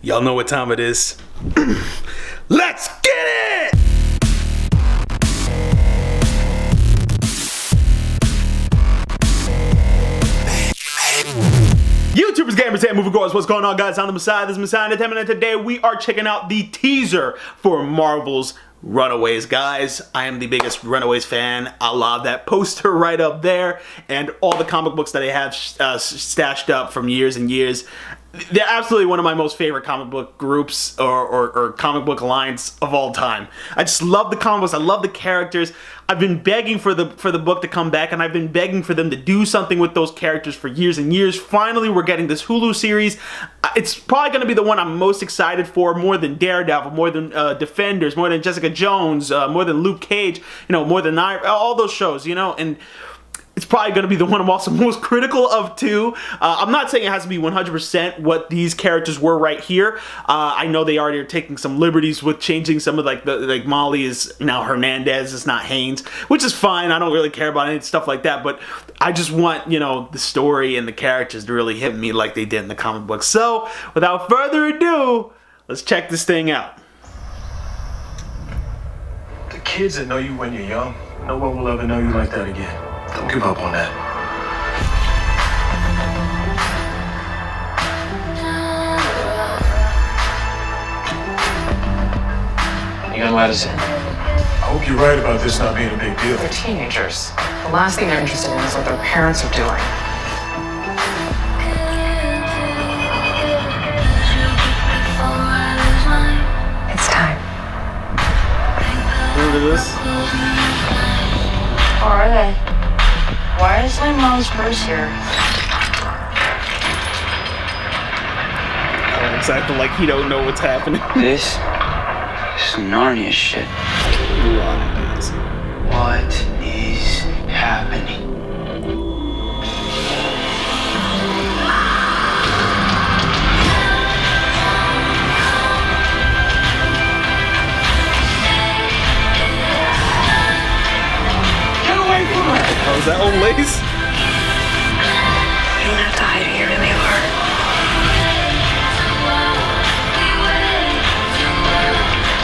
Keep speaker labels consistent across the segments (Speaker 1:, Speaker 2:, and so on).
Speaker 1: Y'all know what time it is. Let's get it! YouTubers, gamers, and moviegoers, what's going on, guys? I'm the Messiah. This is Messiah Entertainment, and today we are checking out the teaser for Marvel's Runaways. Guys, I am the biggest Runaways fan. I love that poster right up there and all the comic books that I have stashed up from years and years. They're absolutely one of my most favorite comic book groups or comic book lines of all time. I just love the comic books. I love the characters. I've been begging for the book to come back, and I've been begging for them to do something with those characters for years and years. Finally, we're getting this Hulu series. It's probably going to be the one I'm most excited for, more than Daredevil, more than Defenders, more than Jessica Jones, more than Luke Cage, more than all those shows, and it's probably going to be the one I'm also most critical of too. I'm not saying it has to be 100% what these characters were right here. I know they already are taking some liberties with changing some of like Molly is now Hernandez, it's not Haynes, which is fine. I don't really care about any stuff like that, but I just want, the story and the characters to really hit me like they did in the comic book. So without further ado, let's check this thing out.
Speaker 2: The kids that know you when you're young, no one will ever know you like that again. Don't give up on that. You gonna let us in? I hope you're right about this not being a big deal.
Speaker 3: They're teenagers. The last thing they're interested in is what their parents are doing. It's time.
Speaker 1: Look at this.
Speaker 4: How are they? Why is my mom's purse here?
Speaker 1: It's acting like he don't know what's happening.
Speaker 5: This is some Narnia shit. What is happening?
Speaker 1: Oh, is that old lace?
Speaker 4: You don't have to hide who you really are.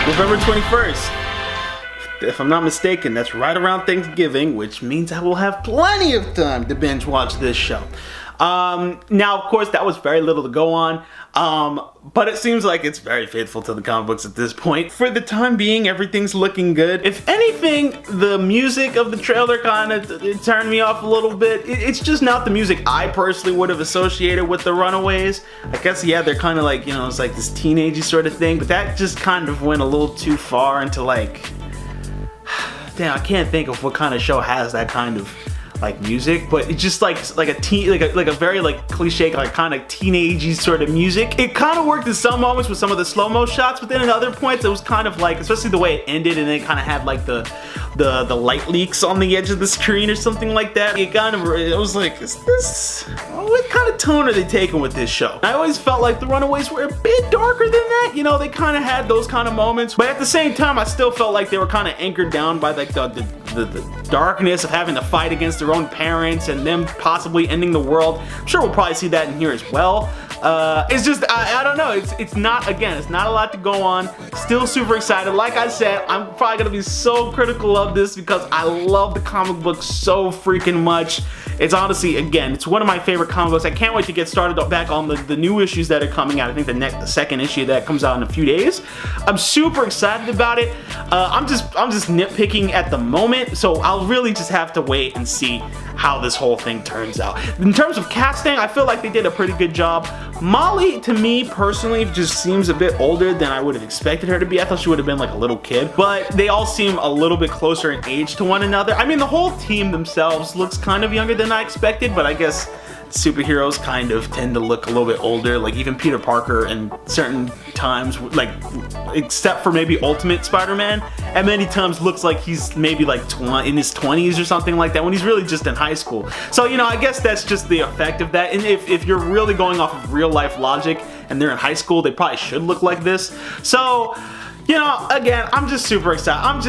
Speaker 1: November 21st. If I'm not mistaken, that's right around Thanksgiving, which means I will have plenty of time to binge watch this show. Now, of course, that was very little to go on, but it seems like it's very faithful to the comic books at this point. For the time being, everything's looking good. If anything, the music of the trailer kind of turned me off a little bit. It's just not the music I personally would have associated with the Runaways. I guess, yeah, they're kind of like, it's like this teenagey sort of thing, but that just kind of went a little too far into like, damn, I can't think of what kind of show has that kind of like music, but it's just like a very like cliche, like kind of teenagey sort of music. It kind of worked in some moments with some of the slow-mo shots, but then at other points it was kind of like, especially the way it ended, and then it kind of had like the light leaks on the edge of the screen or something like that. It was like, what kind of tone are they taking with this show? I always felt like the Runaways were a bit darker than that. They kind of had those kind of moments, but at the same time, I still felt like they were kind of anchored down by like the darkness of having to fight against their own parents and them possibly ending the world. I'm sure we'll probably see that in here as well. It's just, I don't know, it's not a lot to go on. Still super excited. Like I said, I'm probably gonna be so critical of this because I love the comic book so freaking much. It's honestly, again, it's one of my favorite comic books. I can't wait to get started back on the new issues that are coming out. I think the second issue that comes out in a few days. I'm super excited about it. I'm just nitpicking at the moment, so I'll really just have to wait and see how this whole thing turns out. In terms of casting, I feel like they did a pretty good job. Molly, to me personally, just seems a bit older than I would have expected her to be. I thought she would have been like a little kid, but they all seem a little bit closer in age to one another. I mean, the whole team themselves looks kind of younger than I expected, but I guess superheroes kind of tend to look a little bit older. Like even Peter Parker in certain times, like except for maybe Ultimate Spider-Man, at many times looks like he's maybe like in his 20s or something like that when he's really just in high school. So I guess that's just the effect of that. And if you're really going off of real life logic and they're in high school, they probably should look like this. So You know, again, I'm just super excited. I'm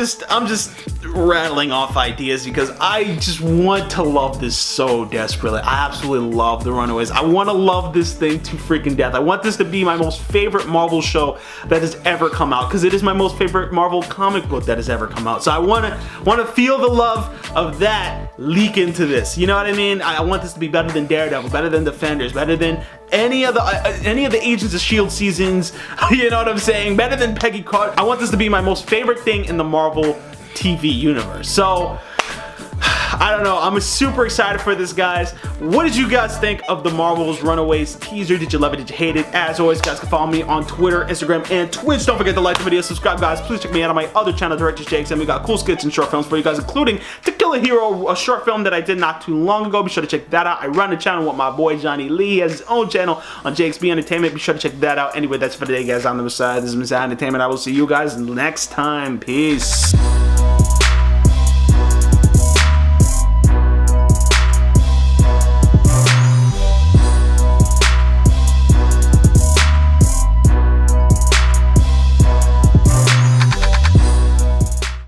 Speaker 1: just rattling off ideas because I just want to love this so desperately. I absolutely love the Runaways. I want to love this thing to freaking death. I want this to be my most favorite Marvel show that has ever come out because it is my most favorite Marvel comic book that has ever come out. So I want to feel the love of that leak into this. You know what I mean? I want this to be better than Daredevil, better than Defenders, better than any of the Agents of S.H.I.E.L.D. seasons. You know what I'm saying? Better than Peggy Carter. I want this to be my most favorite thing in the Marvel TV universe. So I don't know. I'm super excited for this, guys. What did you guys think of the Marvel's Runaways teaser? Did you love it? Did you hate it? As always, guys can follow me on Twitter, Instagram, and Twitch. Don't forget to like the video, subscribe, guys. Please check me out on my other channel, Director's Jakes, and we got cool skits and short films for you guys, including To Kill a Hero, a short film that I did not too long ago. Be sure to check that out. I run the channel with my boy Johnny Lee. He has his own channel on Jakes B Entertainment. Be sure to check that out. Anyway, that's for today, guys. I'm the Messiah. This is Messiah Entertainment. I will see you guys next time. Peace.